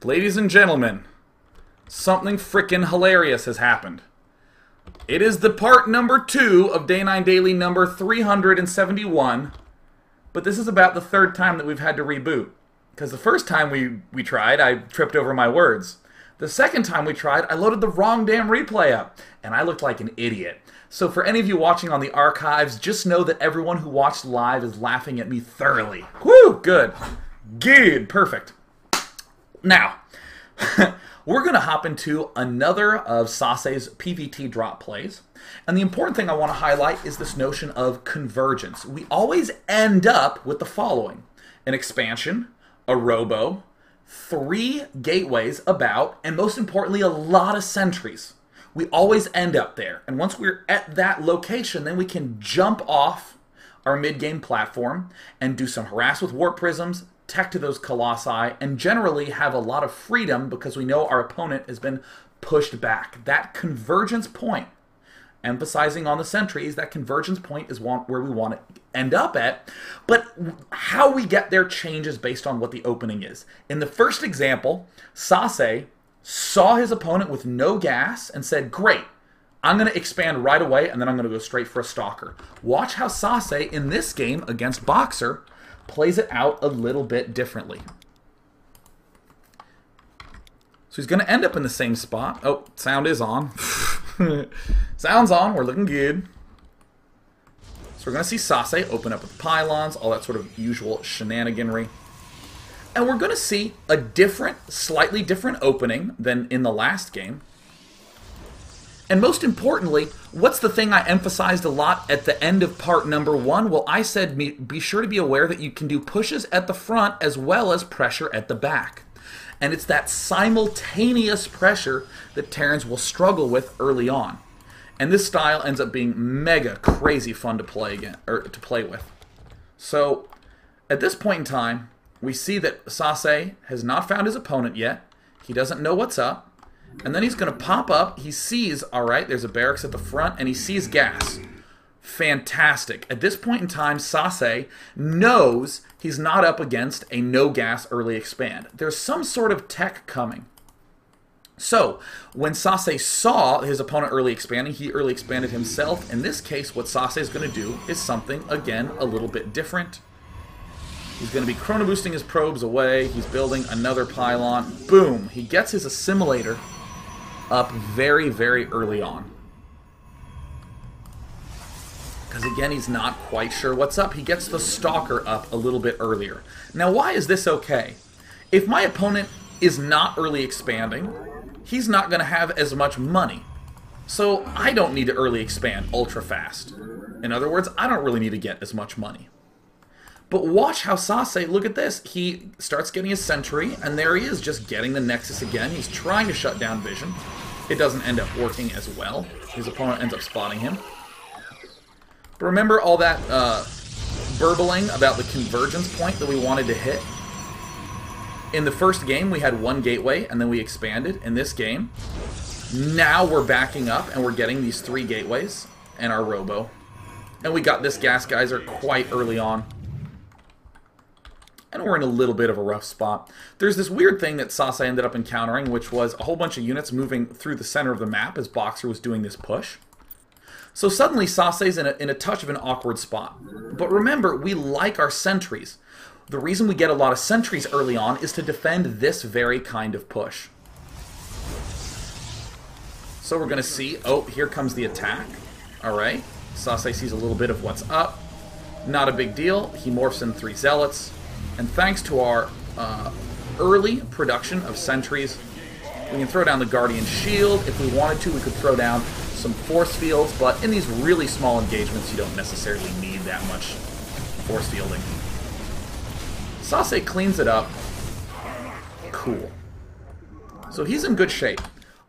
Ladies and gentlemen, something frickin' hilarious has happened. It is the part number 2 of Day 9 Daily number 371, but this is about the third time that we've had to reboot. Because the first time we tried, I tripped over my words. The second time we tried, I loaded the wrong damn replay up, and I looked like an idiot. So for any of you watching on the archives, just know that everyone who watched live is laughing at me thoroughly. Woo! Good. Good. Perfect. Now, we're going to hop into another of Sase's PvT drop plays. And the important thing I want to highlight is this notion of convergence. We always end up with the following: an expansion, a robo, 3 gateways about, and most importantly, a lot of sentries. We always end up there. And once we're at that location, then we can jump off our mid-game platform and do some harass with warp prisms, tech to those colossi, and generally have a lot of freedom because we know our opponent has been pushed back. That convergence point, emphasizing on the sentries, that convergence point is where we want to end up at, but how we get there changes based on what the opening is. In the first example, Sase saw his opponent with no gas and said, great, I'm going to expand right away and then I'm going to go straight for a stalker. Watch how Sase in this game against Boxer plays it out a little bit differently. So he's going to end up in the same spot. Oh, sound is on. Sound's on. We're looking good. So we're going to see Sase open up with pylons, all that sort of usual shenaniganry. And we're going to see a different, slightly different opening than in the last game. And most importantly, what's the thing I emphasized a lot at the end of part number 1? Well, I said be sure to be aware that you can do pushes at the front as well as pressure at the back. And it's that simultaneous pressure that Terrans will struggle with early on. And this style ends up being mega crazy fun to play with. So, at this point in time, we see that Sase has not found his opponent yet. He doesn't know what's up. And then he's going to pop up. He sees, all right, there's a barracks at the front, and he sees gas. Fantastic. At this point in time, Sase knows he's not up against a no-gas early expand. There's some sort of tech coming. So, when Sase saw his opponent early expanding, he early expanded himself. In this case, what Sase is going to do is something, again, a little bit different. He's going to be chrono boosting his probes away. He's building another pylon. Boom! He gets his assimilator up very, very early on. Because again, he's not quite sure what's up. He gets the stalker up a little bit earlier. Now, why is this okay? If my opponent is not early expanding, he's not going to have as much money. So I don't need to early expand ultra fast. In other words, I don't really need to get as much money. But watch how Sase, look at this, he starts getting his sentry, and there he is, just getting the Nexus again. He's trying to shut down vision. It doesn't end up working as well. His opponent ends up spotting him. But remember all that burbling about the convergence point that we wanted to hit? In the first game, we had 1 gateway, and then we expanded. In this game, now we're backing up, and we're getting these 3 gateways, and our robo. And we got this gas geyser quite early on. And we're in a little bit of a rough spot. There's this weird thing that Sase ended up encountering, which was a whole bunch of units moving through the center of the map as Boxer was doing this push. So suddenly Sase's in a touch of an awkward spot. But remember, we like our sentries. The reason we get a lot of sentries early on is to defend this very kind of push. So we're going to see, oh, here comes the attack. Alright, Sase sees a little bit of what's up. Not a big deal. He morphs in 3 zealots. And thanks to our early production of sentries, we can throw down the Guardian Shield. If we wanted to, we could throw down some force fields, but in these really small engagements, you don't necessarily need that much force fielding. Sase cleans it up. Cool. So he's in good shape.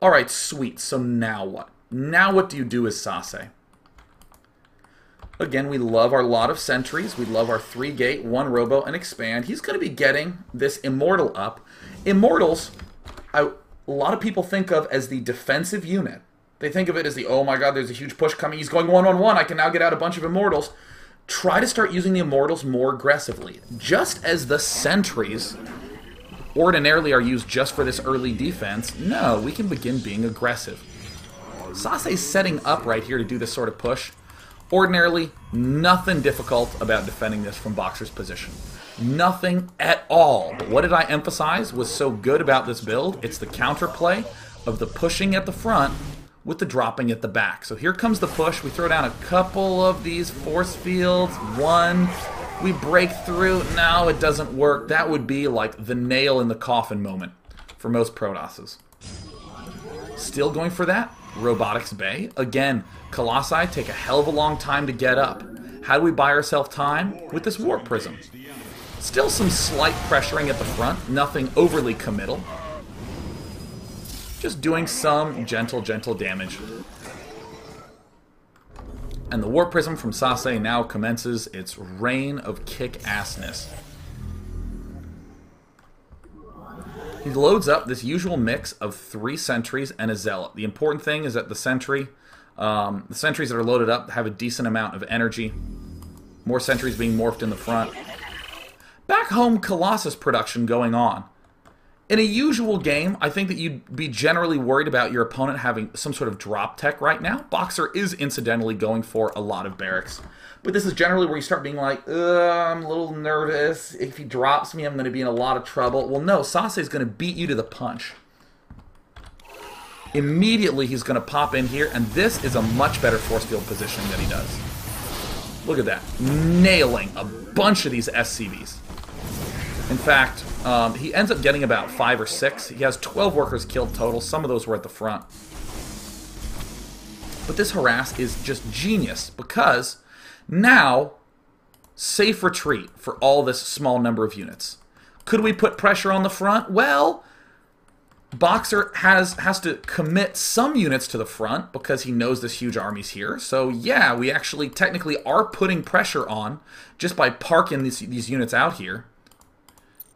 Alright, sweet. So now what? Now what do you do as Sase? Again, we love our lot of sentries. We love our 3 gate, 1 robo, and expand. He's going to be getting this Immortal up. Immortals, a lot of people think of as the defensive unit. They think of it as the, oh my god, there's a huge push coming. He's going 1-1-1. I can now get out a bunch of Immortals. Try to start using the Immortals more aggressively. Just as the sentries ordinarily are used just for this early defense, no, we can begin being aggressive. Sase's setting up right here to do this sort of push. Ordinarily, nothing difficult about defending this from Boxer's position. Nothing at all. But what did I emphasize was so good about this build? It's the counterplay of the pushing at the front with the dropping at the back. So here comes the push. We throw down a couple of these force fields. One, we break through. No, it doesn't work. That would be like the nail in the coffin moment for most Protosses. Still going for that. Robotics Bay. Again, Colossi take a hell of a long time to get up. How do we buy ourselves time? With this Warp Prism. Still some slight pressuring at the front. Nothing overly committal. Just doing some gentle damage. And the Warp Prism from Sase now commences its reign of kick-assness. He loads up this usual mix of 3 sentries and a zealot. The important thing is that the sentries that are loaded up have a decent amount of energy. More sentries being morphed in the front. Back home, Colossus production going on. In a usual game, I think that you'd be generally worried about your opponent having some sort of drop tech right now. Boxer is incidentally going for a lot of barracks. But this is generally where you start being like, I'm a little nervous. If he drops me, I'm going to be in a lot of trouble. Well, no, Sase is going to beat you to the punch. Immediately, he's going to pop in here, and this is a much better force field positioning that he does. Look at that. Nailing a bunch of these SCVs. In fact, he ends up getting about 5 or 6. He has 12 workers killed total. Some of those were at the front. But this harass is just genius because now, safe retreat for all this small number of units. Could we put pressure on the front? Well, Boxer has to commit some units to the front because he knows this huge army's here. So yeah, we actually technically are putting pressure on just by parking these units out here.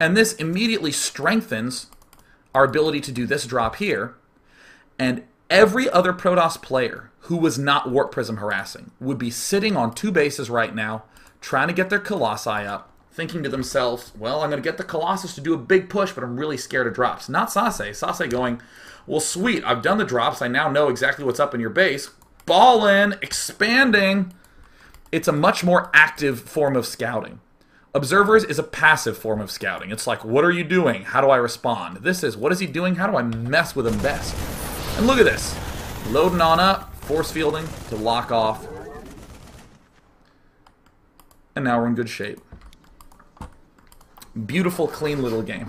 And this immediately strengthens our ability to do this drop here. And every other Protoss player who was not Warp Prism harassing would be sitting on 2 bases right now, trying to get their Colossi up, thinking to themselves, well, I'm going to get the Colossus to do a big push, but I'm really scared of drops. Not Sase. Sase going, well, sweet, I've done the drops. I now know exactly what's up in your base. Ballin', expanding. It's a much more active form of scouting. Observers is a passive form of scouting. It's like, what are you doing? How do I respond? This is, what is he doing? How do I mess with him best? And look at this. Loading on up, force fielding to lock off. And now we're in good shape. Beautiful, clean little game.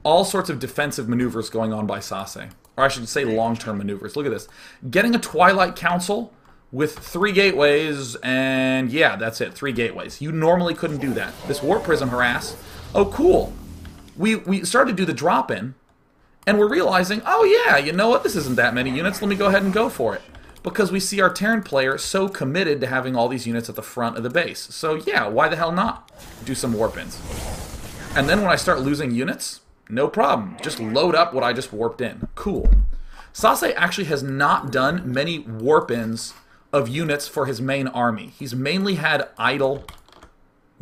All sorts of defensive maneuvers going on by Sase. Or I should say long-term maneuvers. Look at this. Getting a Twilight Council with 3 gateways, and yeah, that's it, 3 gateways. You normally couldn't do that. This Warp Prism harass, oh cool. We started to do the drop-in, and we're realizing, oh yeah, you know what, this isn't that many units, let me go ahead and go for it. Because we see our Terran player so committed to having all these units at the front of the base. So yeah, why the hell not do some warp-ins? And then when I start losing units, no problem. Just load up what I just warped in. Cool. Sase actually has not done many warp-ins of units for his main army. He's mainly had idle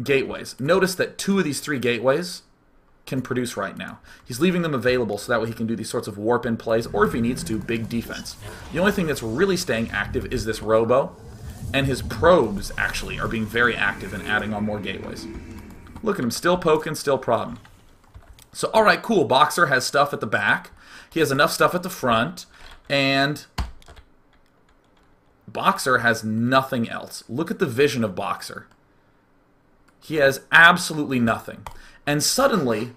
gateways. Notice that 2 of these 3 gateways can produce right now. He's leaving them available so that way he can do these sorts of warp-in plays, or if he needs to, big defense. The only thing that's really staying active is this robo, and his probes actually are being very active and adding on more gateways. Look at him, still poking, still prodding. So alright, cool, Boxer has stuff at the back, he has enough stuff at the front, and Boxer has nothing else. Look at the vision of Boxer. He has absolutely nothing. And suddenly,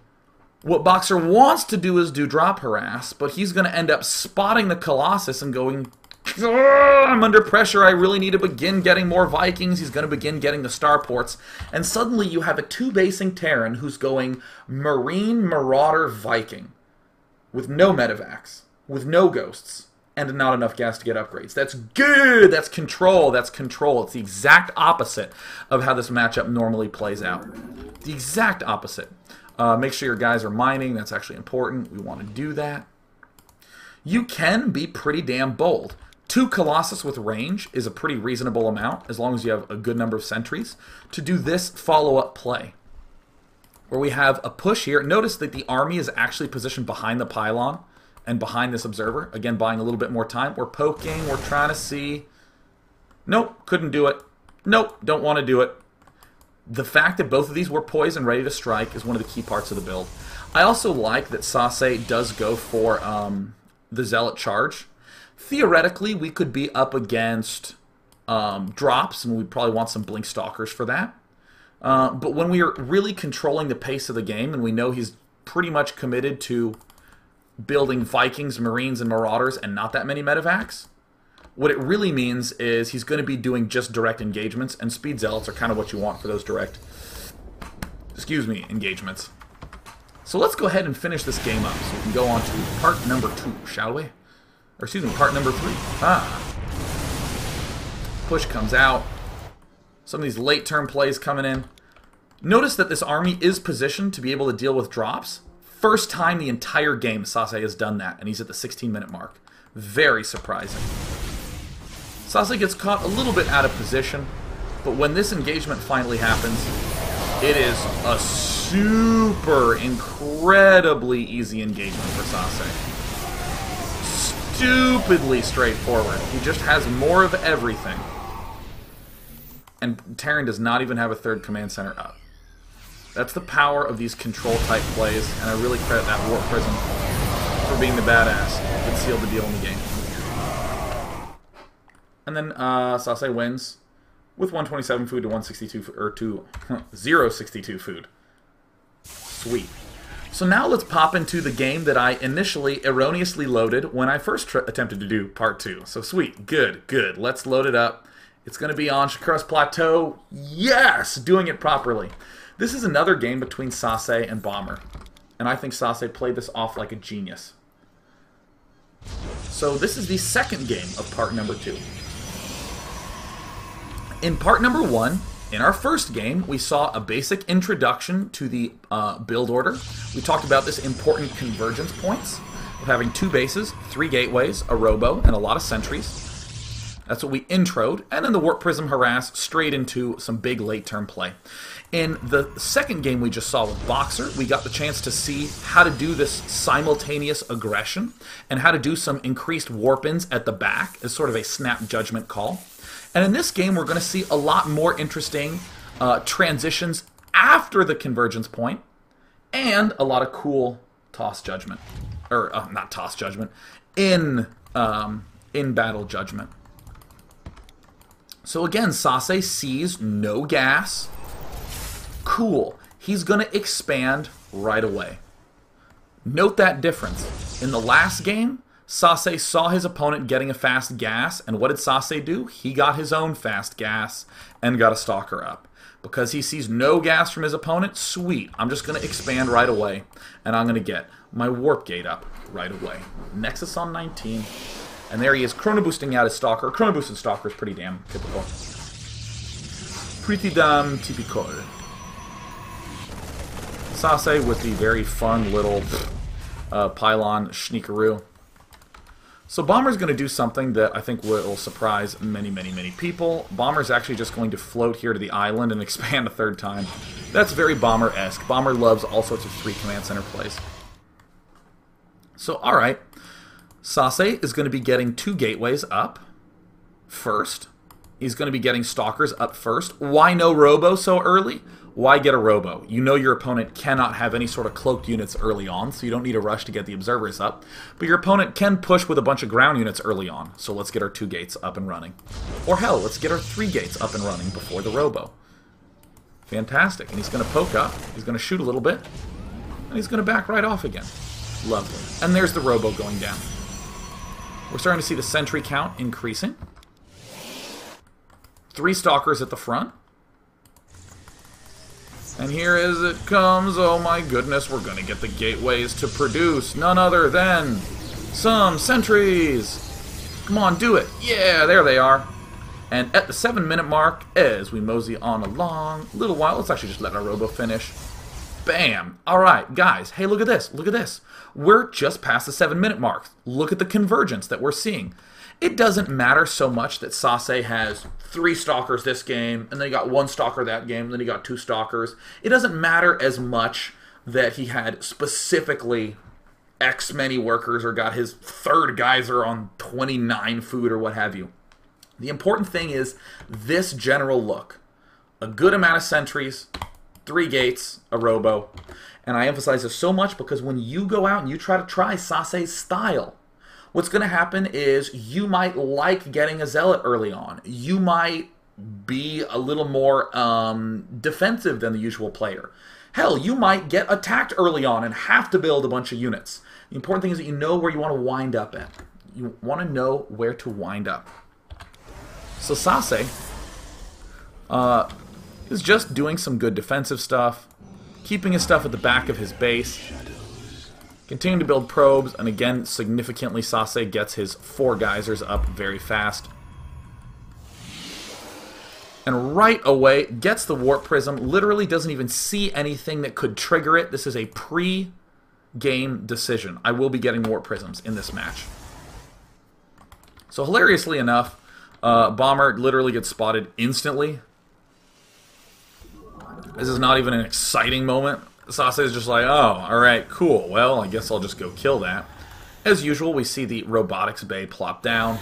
what Boxer wants to do is do drop harass, but he's going to end up spotting the Colossus and going, I'm under pressure, I really need to begin getting more Vikings. He's going to begin getting the starports. And suddenly you have a 2-basing Terran who's going Marine, Marauder, Viking. With no medivacs, with no ghosts, and not enough gas to get upgrades. That's good! That's control, that's control. It's the exact opposite of how this matchup normally plays out. The exact opposite. Make sure your guys are mining, that's actually important. We want to do that. You can be pretty damn bold. 2 Colossus with range is a pretty reasonable amount, as long as you have a good number of sentries, to do this follow-up play. where we have a push here. Notice that the army is actually positioned behind the pylon and behind this observer. Again, buying a little bit more time. We're poking. We're trying to see. Nope, couldn't do it. Nope, don't want to do it. The fact that both of these were poised and ready to strike is one of the key parts of the build. I also like that Sase does go for the Zealot charge. Theoretically, we could be up against drops, and we'd probably want some Blink Stalkers for that. But when we are really controlling the pace of the game, and we know he's pretty much committed to building Vikings, Marines, and Marauders, and not that many medivacs, what it really means is he's going to be doing just direct engagements, and Speed Zealots are kind of what you want for those direct, engagements. So let's go ahead and finish this game up, so we can go on to part number 2, shall we? Or excuse me, part number 3. Push comes out. Some of these late turn plays coming in. Notice that this army is positioned to be able to deal with drops. First time the entire game Sase has done that, and he's at the 16-minute mark. Very surprising. Sase gets caught a little bit out of position, but when this engagement finally happens, it is a super incredibly easy engagement for Sase. Stupidly straightforward. He just has more of everything. And Terran does not even have a third command center up. That's the power of these control-type plays, and I really credit that Warp Prism for being the badass that sealed the deal in the game. And then Sase wins with 127 food to 162 or to 062 food. Sweet. So now let's pop into the game that I initially erroneously loaded when I first attempted to do part 2. So sweet, good, good. Let's load it up. It's going to be on Shakuras Plateau. Yes! Doing it properly. This is another game between Sase and Bomber. And I think Sase played this off like a genius. So this is the second game of part number 2. In part number 1, in our first game, we saw a basic introduction to the build order. We talked about this important convergence points of having 2 bases, 3 gateways, a robo, and a lot of sentries. That's what we introed, and then the Warp Prism harass straight into some big late-term play. In the second game we just saw with Boxer, we got the chance to see how to do this simultaneous aggression and how to do some increased warp-ins at the back as sort of a snap judgment call. And in this game, we're going to see a lot more interesting transitions after the convergence point and a lot of cool toss judgment. Or, not toss judgment, in battle judgment. So again, Sase sees no gas. Cool. He's going to expand right away. Note that difference. In the last game, Sase saw his opponent getting a fast gas, and what did Sase do? He got his own fast gas and got a stalker up. Because he sees no gas from his opponent, sweet. I'm just going to expand right away, and I'm going to get my warp gate up right away. Nexus on 19. And there he is, chrono boosting out his stalker. Chrono boosted stalker is pretty damn typical. Pretty damn typical. Sase with the very fun little pylon sneakeroo. So Bomber's going to do something that I think will surprise many, many, many people. Bomber's actually just going to float here to the island and expand a third time. That's very Bomber-esque. Bomber loves all sorts of 3 command center plays. So, alright. Sase is going to be getting 2 gateways up first. He's going to be getting stalkers up first. Why no robo so early? Why get a robo? You know your opponent cannot have any sort of cloaked units early on, so you don't need a rush to get the observers up. But your opponent can push with a bunch of ground units early on, so let's get our 2 gates up and running. Or hell, let's get our 3 gates up and running before the robo. Fantastic. And he's going to poke up, he's going to shoot a little bit, and he's going to back right off again. Lovely. And there's the robo going down. We're starting to see the sentry count increasing. 3 stalkers at the front. And here as it comes, oh my goodness, we're going to get the gateways to produce none other than some sentries. Come on, do it. Yeah, there they are. And at the 7-minute mark, as we mosey on along, a little while, let's actually just let our robo finish. Bam. All right, guys, hey, look at this. Look at this. We're just past the 7-minute mark. Look at the convergence that we're seeing. It doesn't matter so much that Sase has 3 stalkers this game, and then he got 1 stalker that game, and then he got 2 stalkers. It doesn't matter as much that he had specifically X many workers or got his 3rd geyser on 29 food or what have you. The important thing is this general look. A good amount of sentries, 3 gates, a robo. And I emphasize this so much because when you go out and you try to try Sase's style, what's going to happen is you might like getting a zealot early on. You might be a little more defensive than the usual player. Hell, you might get attacked early on and have to build a bunch of units. The important thing is that you know where you want to wind up at. You want to know where to wind up. So Sase is just doing some good defensive stuff, keeping his stuff at the back of his base, continuing to build probes, and again, significantly, Sase gets his 4 geysers up very fast. And right away, gets the warp prism, literally doesn't even see anything that could trigger it. This is a pre-game decision. I will be getting warp prisms in this match. So hilariously enough, Bomber literally gets spotted instantly. This is not even an exciting moment. Sase is just like, oh, alright, cool. Well, I guess I'll just go kill that. As usual, we see the robotics bay plop down.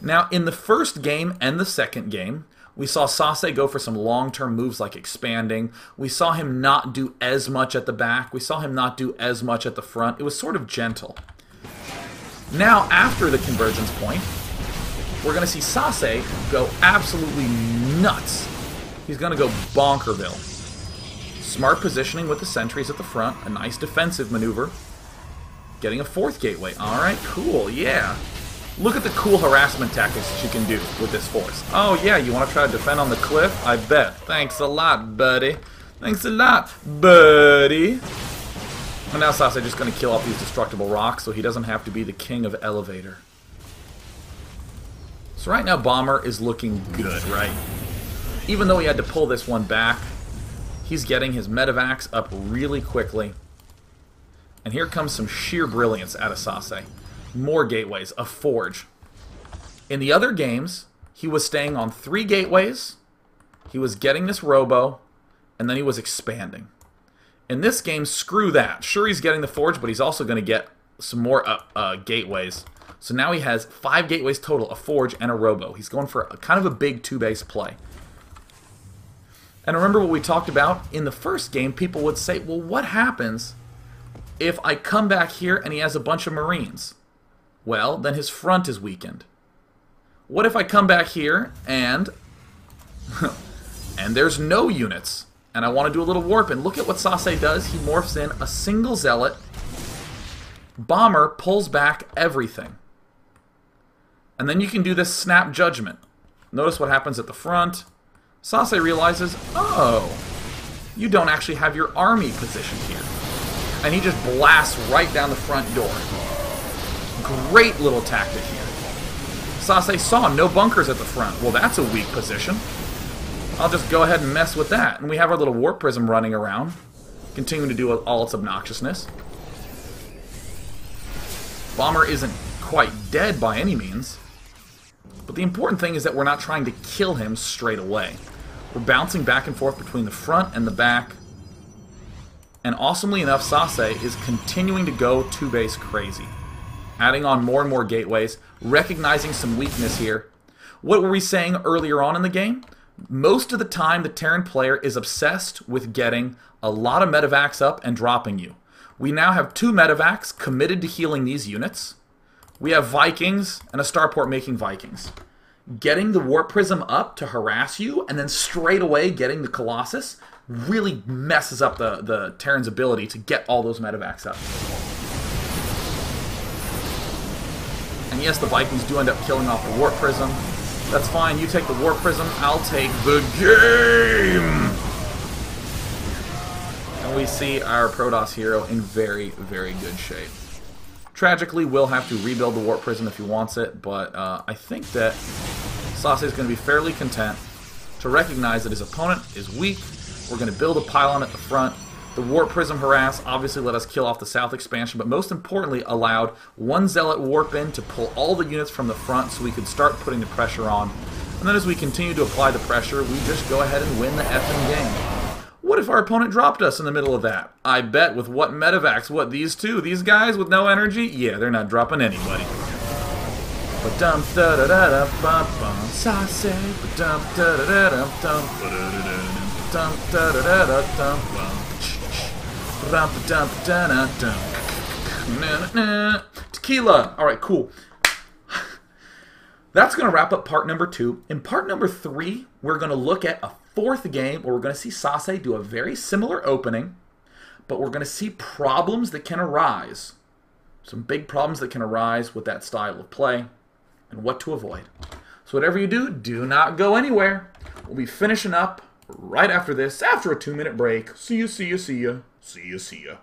Now, in the first game and the second game, we saw Sase go for some long-term moves like expanding. We saw him not do as much at the back. We saw him not do as much at the front. It was sort of gentle. Now, after the convergence point, we're going to see Sase go absolutely nuts. He's going to go bonkerville. Smart positioning with the sentries at the front. A nice defensive maneuver. Getting a 4th gateway. Alright, cool, yeah. Look at the cool harassment tactics that you can do with this force. Oh yeah, you want to try to defend on the cliff? I bet. Thanks a lot, buddy. Thanks a lot, buddy. And now Sase just going to kill off these destructible rocks so he doesn't have to be the king of elevator. So right now Bomber is looking good, right? Even though he had to pull this one back, he's getting his medivacs up really quickly. And here comes some sheer brilliance out of Sase. More gateways, a forge. In the other games, he was staying on 3 gateways, he was getting this robo, and then he was expanding. In this game, screw that. Sure, he's getting the forge, but he's also going to get some more gateways. So now he has 5 gateways total, a forge and a robo. He's going for kind of a big 2-base play. And remember what we talked about in the first game, people would say, well, what happens if I come back here and he has a bunch of Marines? Well, then his front is weakened. What if I come back here and and there's no units and I want to do a little warp? And look at what Sase does. He morphs in a single zealot. Bomber pulls back everything. And then you can do this snap judgment. Notice what happens at the front. Sase realizes, oh, you don't actually have your army positioned here. And he just blasts right down the front door. Great little tactic here. Sase saw no bunkers at the front. Well, that's a weak position. I'll just go ahead and mess with that. And we have our little warp prism running around, continuing to do all its obnoxiousness. Bomber isn't quite dead by any means. But the important thing is that we're not trying to kill him straight away. We're bouncing back and forth between the front and the back. And awesomely enough, Sase is continuing to go 2-base crazy. Adding on more and more gateways, recognizing some weakness here. What were we saying earlier on in the game? Most of the time, the Terran player is obsessed with getting a lot of medivacs up and dropping you. We now have 2 medivacs committed to healing these units. We have Vikings and a starport making Vikings. Getting the Warp Prism up to harass you and then straight away getting the Colossus really messes up the Terran's ability to get all those medivacs up. And yes, the Vikings do end up killing off the Warp Prism. That's fine, you take the Warp Prism, I'll take the game! And we see our Protoss hero in very, very good shape. Tragically, we'll have to rebuild the Warp Prism if he wants it, but I think that Sase is going to be fairly content to recognize that his opponent is weak. We're going to build a pylon at the front. The warp prism harass obviously let us kill off the south expansion, but most importantly allowed one zealot warp in to pull all the units from the front so we could start putting the pressure on. And then as we continue to apply the pressure, we just go ahead and win the effing game. What if our opponent dropped us in the middle of that? I bet with what medivacs, what, these two? These guys with no energy? Yeah, they're not dropping anybody. Ba-dum da da da da bum bum Sase. Ba-dum da da da dum dum dum da da da da dum bum rum ba-dum da da dum. Tequila. All right, cool. That's going to wrap up part number 2. In part number 3, we're going to look at a 4th game where we're going to see Sase do a very similar opening, but we're going to see problems that can arise. Some big problems that can arise with that style of play and what to avoid. So whatever you do, do not go anywhere. We'll be finishing up right after this, after a 2-minute break. See ya, see ya, see ya. See ya, see ya.